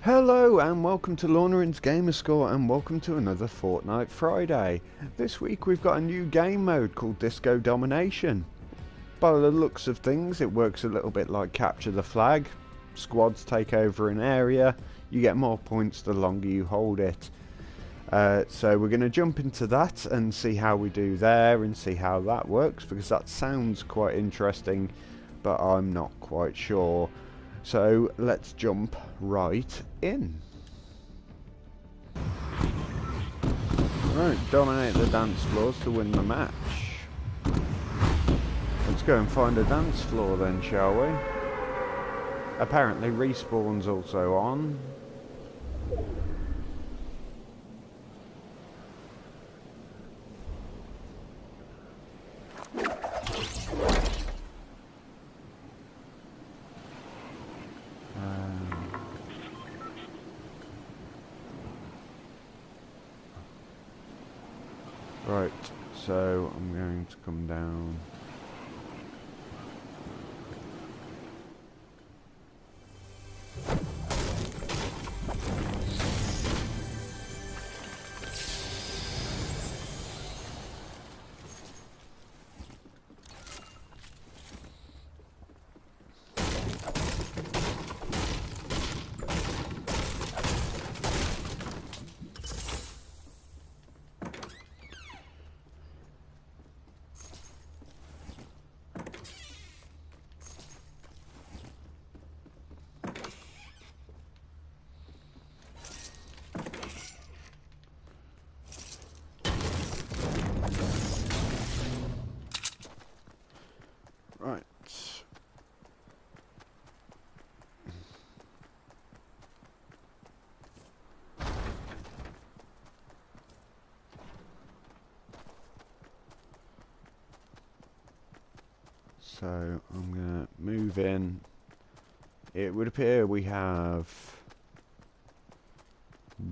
Hello and welcome to Launerin's Gamerscore and welcome to another Fortnite Friday. This week we've got a new game mode called Disco Domination. By the looks of things it works a little bit like Capture the Flag. Squads take over an area, you get more points the longer you hold it. So we're going to jump into that and see how we do there and see how that works, because that sounds quite interesting but I'm not quite sure. So let's jump right in. Right, dominate the dance floors to win the match. Let's go and find a dance floor then, shall we? Apparently respawn's also on. Right, so I'm going to come down. Right. So I'm going to move in. It would appear we have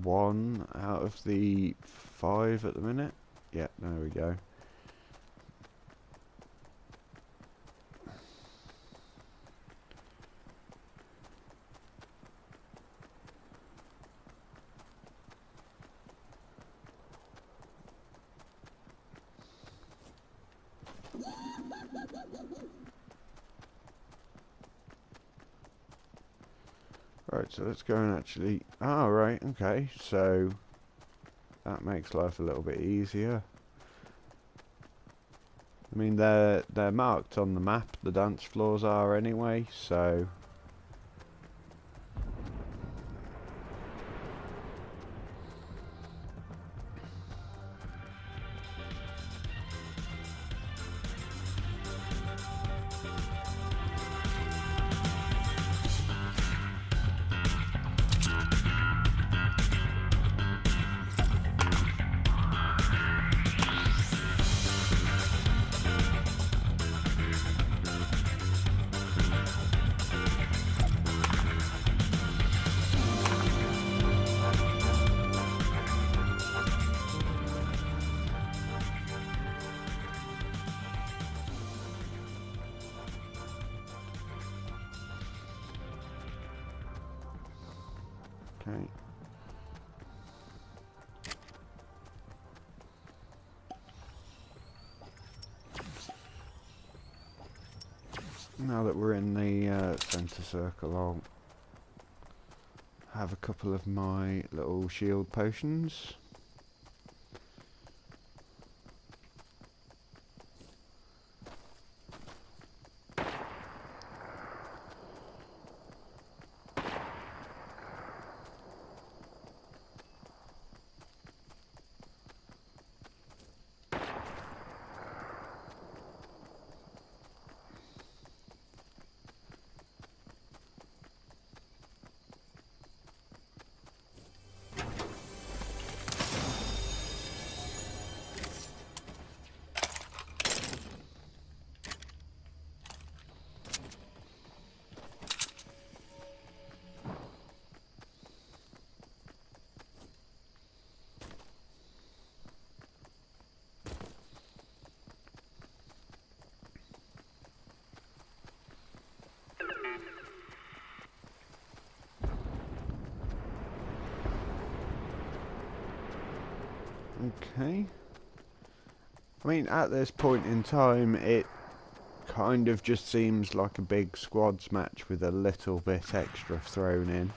1 out of the 5 at the minute. Yeah, there we go. Right, so let's go and actually... Oh, right, okay, so that makes life a little bit easier. I mean, they're marked on the map, the dance floors are anyway, so... Okay. Now that we're in the centre circle, I'll have a couple of my little shield potions. Okay. I mean, at this point in time, it kind of just seems like a big squads match with a little bit extra thrown in.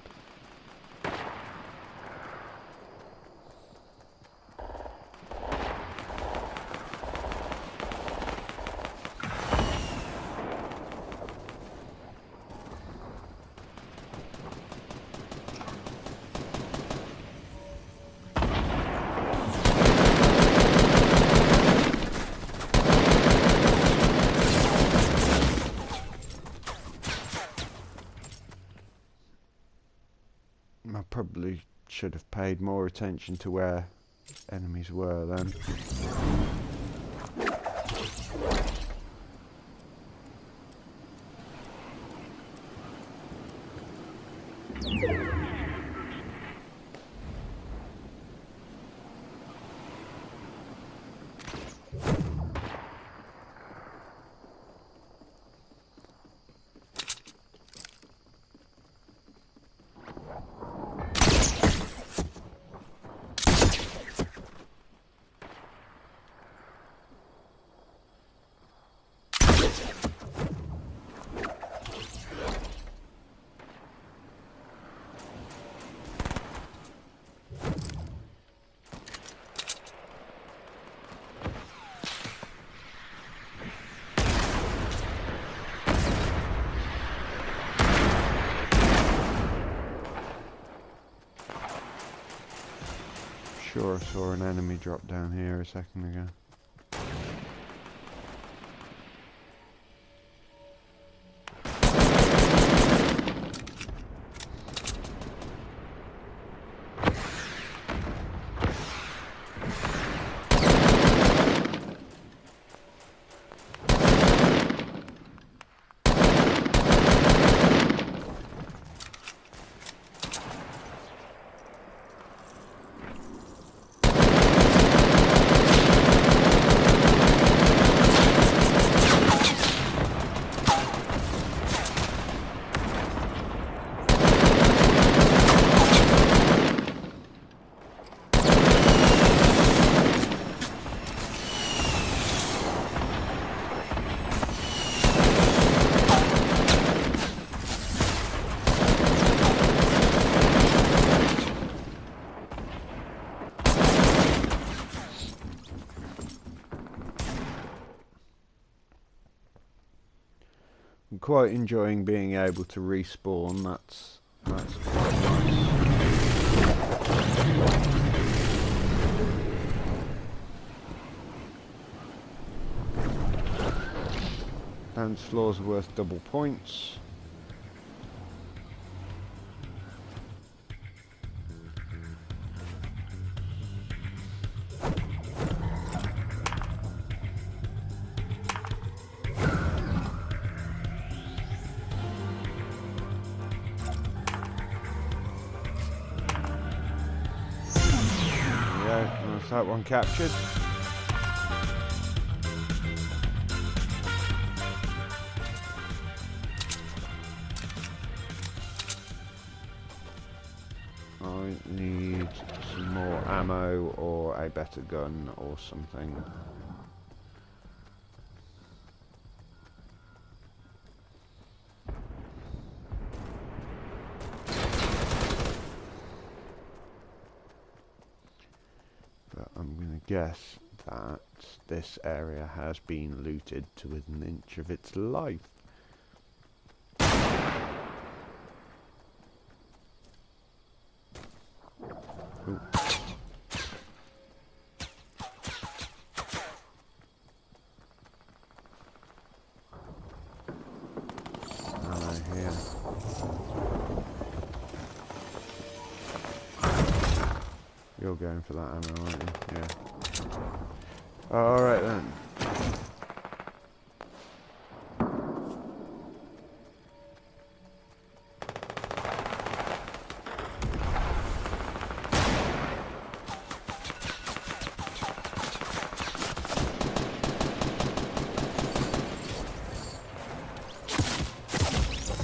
I probably should have paid more attention to where enemies were then. Sure, I saw an enemy drop down here a second ago. I'm quite enjoying being able to respawn. That's quite nice. Dance floors are worth double points. That's that one captured. I need some more ammo or a better gun or something. I'm going to guess that this area has been looted to within an inch of its life. Ooh. Here. You're going for that ammo, aren't you? Yeah. Alright then.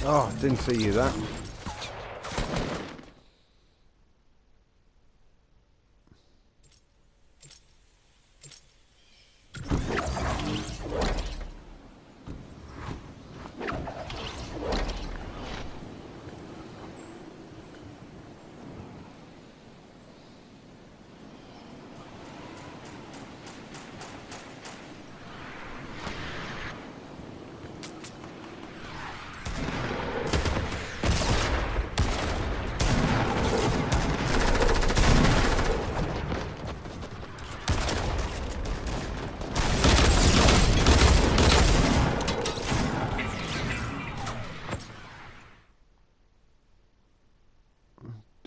Oh, didn't see you that.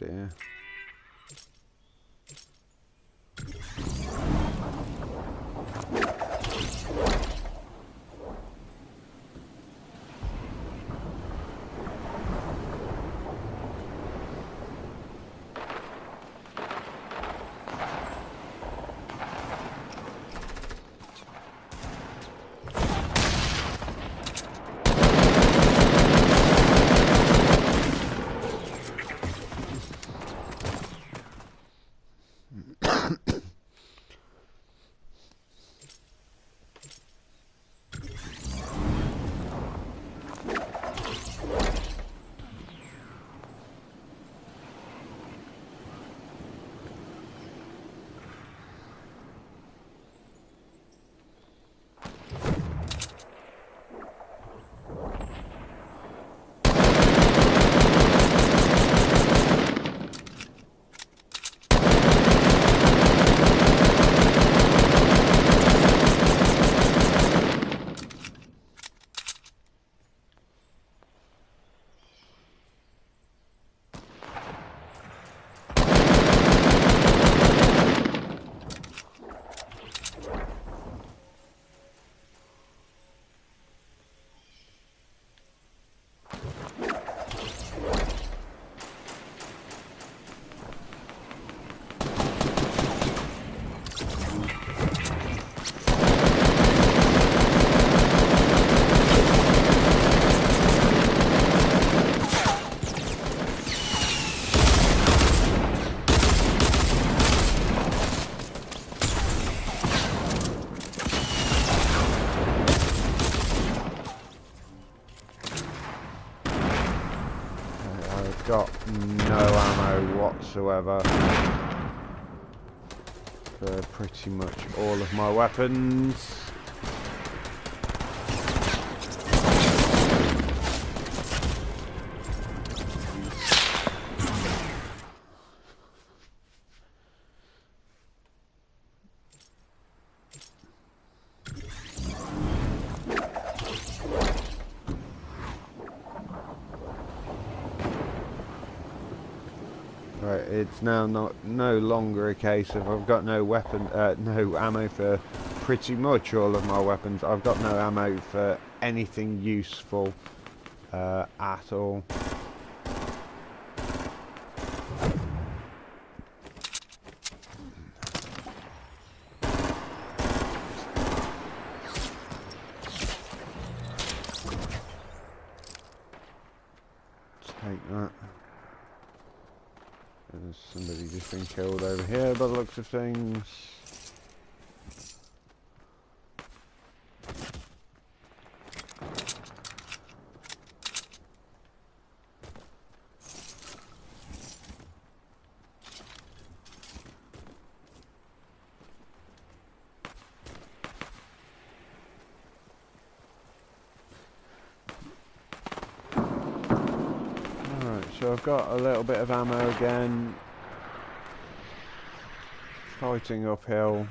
dear. Got no ammo whatsoever for pretty much all of my weapons. Right, it's now no longer a case of I've got no no ammo for pretty much all of my weapons. I've got no ammo for anything useful at all. Take that. There's somebody just been killed over here by the looks of things. So I've got a little bit of ammo again. Fighting uphill.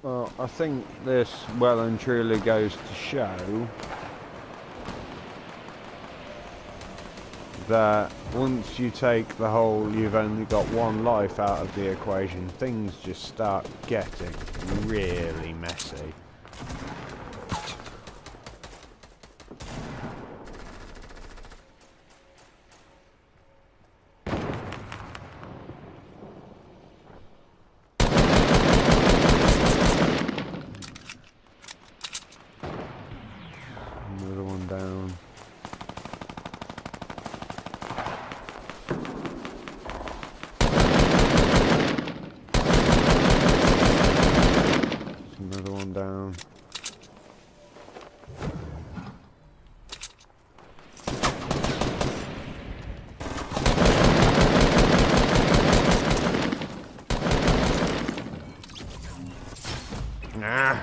Well, I think this well and truly goes to show that once you take the whole you've only got one life out of the equation, things just start getting really messy. Another one down. Another one down. Nah.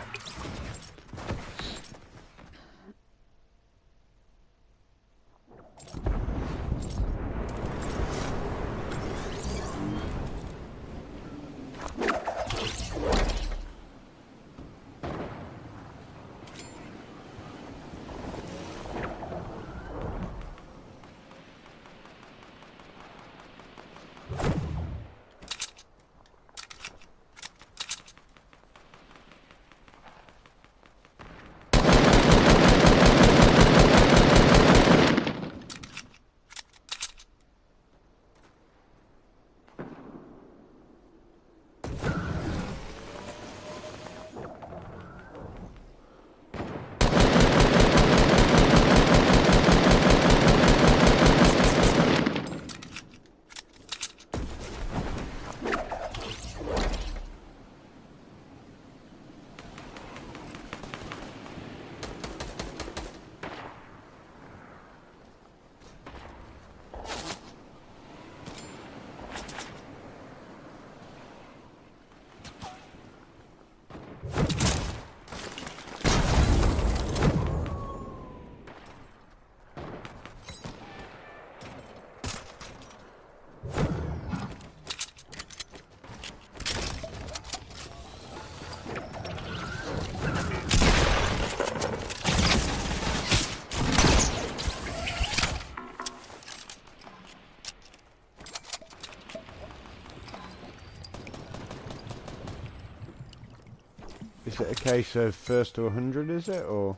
Is it a case of first to 100, is it, or?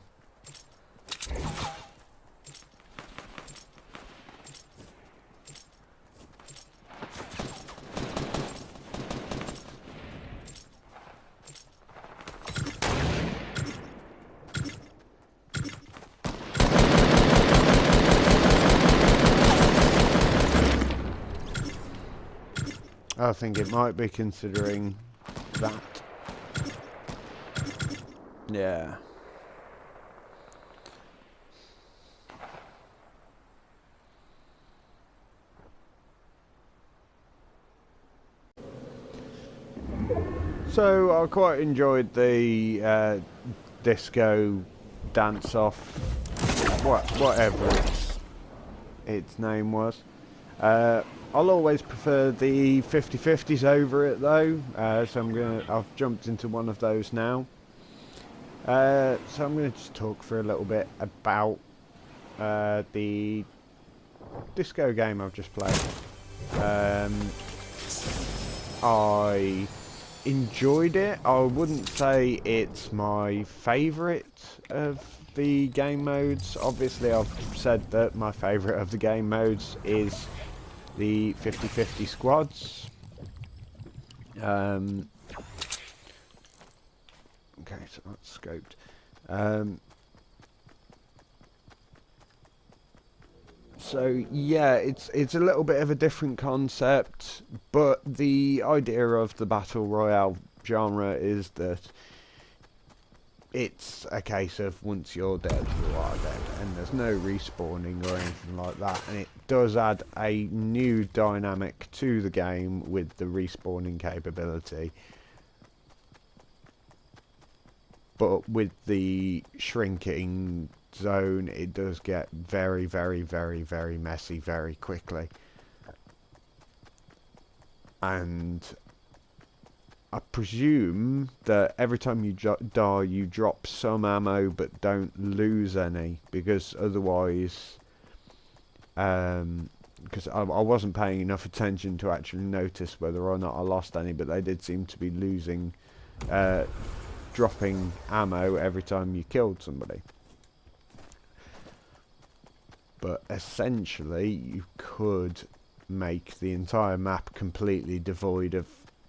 I think it might be considering that. Yeah. So I quite enjoyed the disco dance off, whatever its name was. I'll always prefer the 50/50s over it though, so I've jumped into one of those now. So I'm going to just talk for a little bit about the disco game I've just played. I enjoyed it. I wouldn't say it's my favourite of the game modes. Obviously I've said that my favourite of the game modes is the 50/50 squads. Okay, so that's scoped. So yeah, it's a little bit of a different concept, but the idea of the battle royale genre is that it's a case of once you're dead, you are dead, and there's no respawning or anything like that, and it does add a new dynamic to the game with the respawning capability. But with the shrinking zone, it does get very, very, very, very messy very quickly. And I presume that every time you die, you drop some ammo but don't lose any, because otherwise, because I wasn't paying enough attention to actually notice whether or not I lost any, but they did seem to be losing, dropping ammo every time you killed somebody. But essentially, you could make the entire map completely devoid of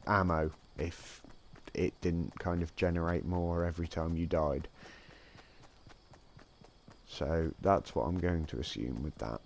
ammo if it didn't kind of generate more every time you died. So that's what I'm going to assume with that.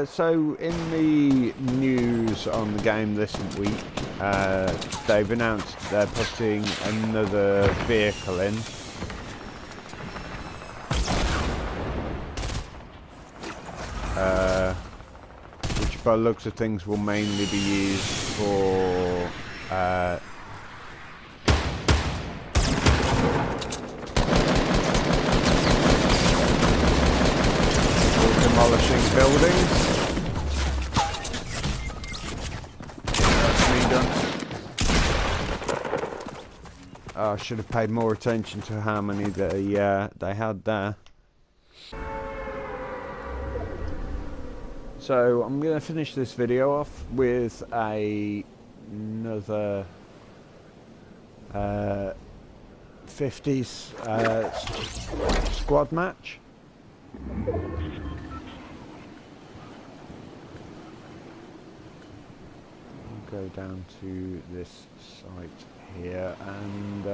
So in the news on the game this week, they've announced they're putting another vehicle in. Which by the looks of things will mainly be used for demolishing buildings. That's me done. Oh, I should have paid more attention to how many they had there. So I'm going to finish this video off with another 50s squad match. I'll go down to this site here and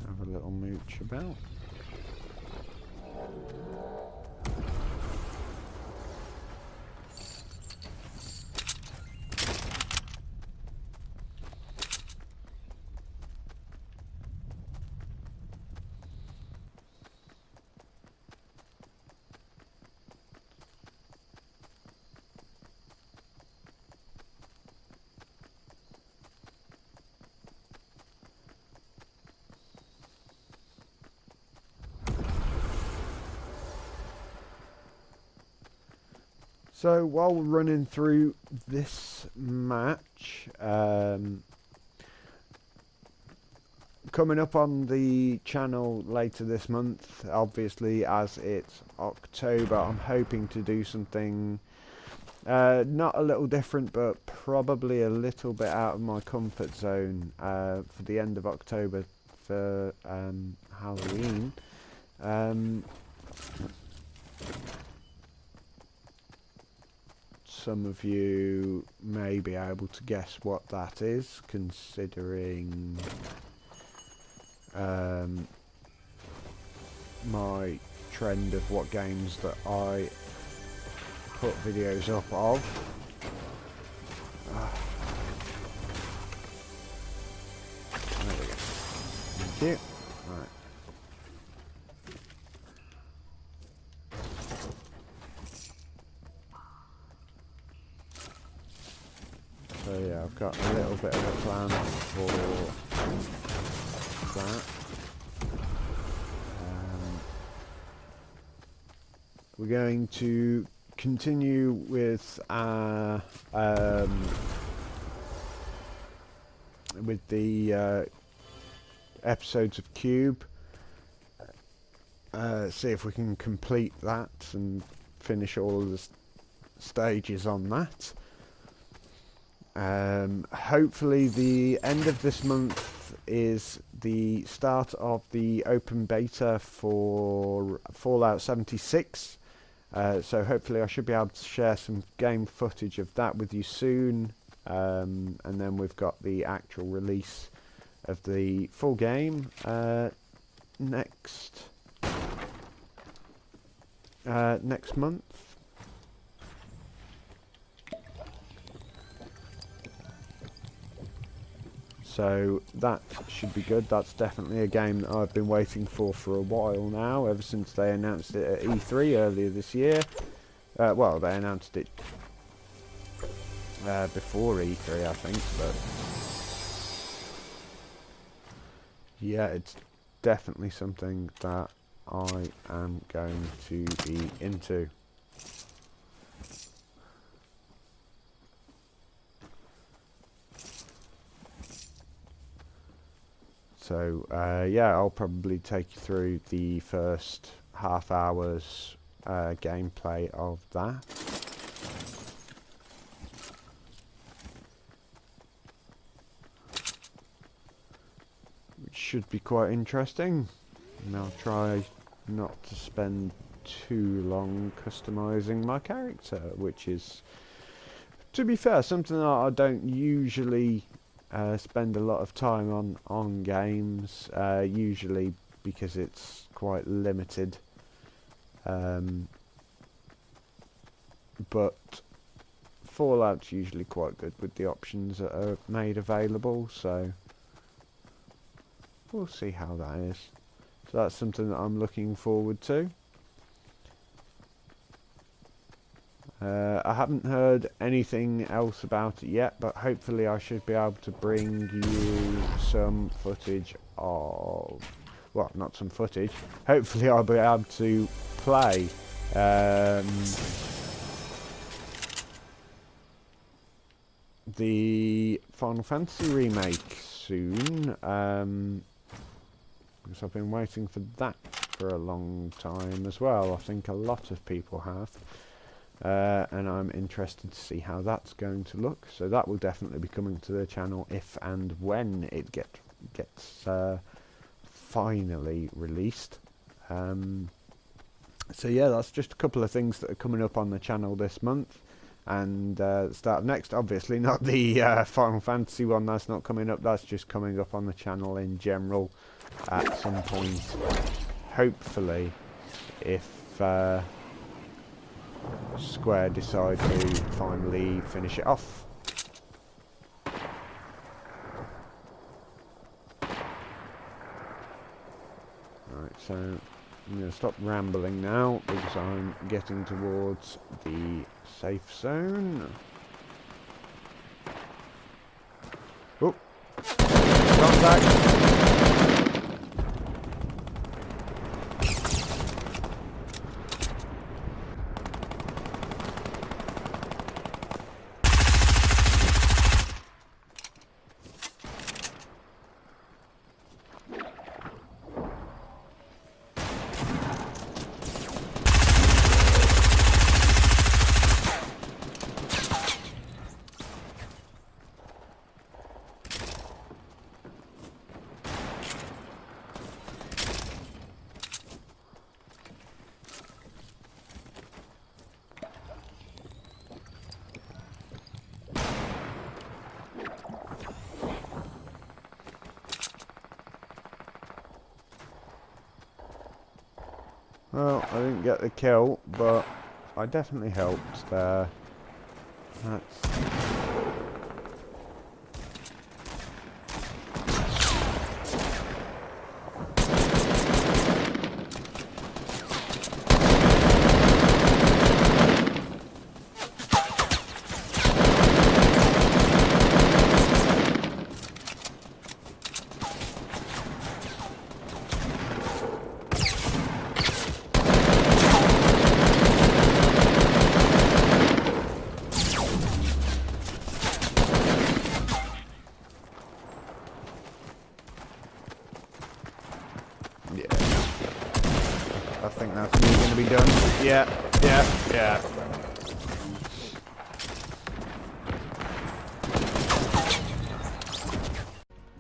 have a little mooch about. So while we're running through this match, coming up on the channel later this month, obviously as it's October, I'm hoping to do something not a little different, but probably a little bit out of my comfort zone for the end of October for Halloween. Some of you may be able to guess what that is, considering my trend of what games that I put videos up of. There we go. Thank you. Right. So yeah, I've got a little bit of a plan for that. We're going to continue with the episodes of Cube. See if we can complete that and finish all of the stages on that. Hopefully the end of this month is the start of the open beta for Fallout 76. So hopefully I should be able to share some game footage of that with you soon. And then we've got the actual release of the full game next month. So that should be good. That's definitely a game that I've been waiting for a while now, ever since they announced it at E3 earlier this year. Well, they announced it before E3, I think, but yeah, it's definitely something that I am going to be into. So yeah, I'll probably take you through the first half hour's gameplay of that. Which should be quite interesting. And I'll try not to spend too long customizing my character, which is, to be fair, something that I don't usually spend a lot of time on games, usually because it's quite limited, but Fallout's usually quite good with the options that are made available, so we'll see how that is. So that's something that I'm looking forward to. I haven't heard anything else about it yet, but hopefully I should be able to bring you some footage of... well, not some footage. Hopefully I'll be able to play the Final Fantasy remake soon, because I've been waiting for that for a long time as well. I think a lot of people have. And I'm interested to see how that's going to look. So that will definitely be coming to the channel if and when it gets finally released. So yeah, that's just a couple of things that are coming up on the channel this month. And the start of next, obviously not the Final Fantasy one, that's not coming up, that's just coming up on the channel in general at some point. Hopefully, if Square decide to finally finish it off. Right, so I'm going to stop rambling now because I'm getting towards the safe zone. Oh! Contact! Well, I didn't get the kill, but I definitely helped there. That's... Yeah. I think that's me going to be done. Yeah.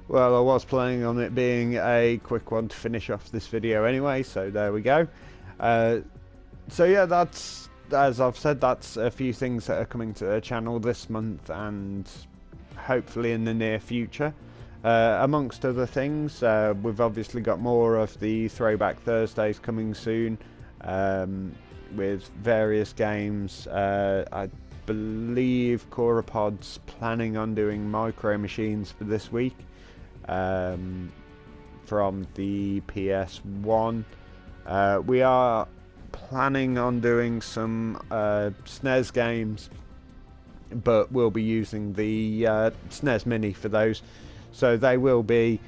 Well, I was planning on it being a quick one to finish off this video anyway, so there we go. So yeah, that's, as I've said, that's a few things that are coming to the channel this month and hopefully in the near future. Amongst other things, we've obviously got more of the Throwback Thursdays coming soon, with various games. I believe Corapod's planning on doing Micro Machines for this week, from the PS1. We are planning on doing some SNES games, but we'll be using the SNES Mini for those. So they will be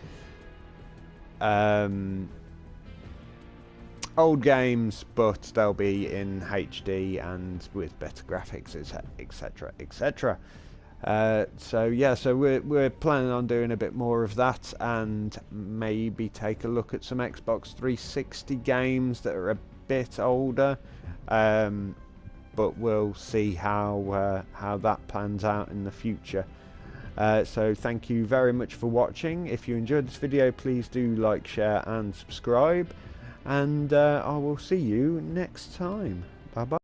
old games, but they'll be in HD and with better graphics, etc, etc. So yeah, so we're planning on doing a bit more of that, and maybe take a look at some Xbox 360 games that are a bit older. But we'll see how that plans out in the future. So thank you very much for watching. If you enjoyed this video, please do like, share and subscribe, and I will see you next time. Bye bye.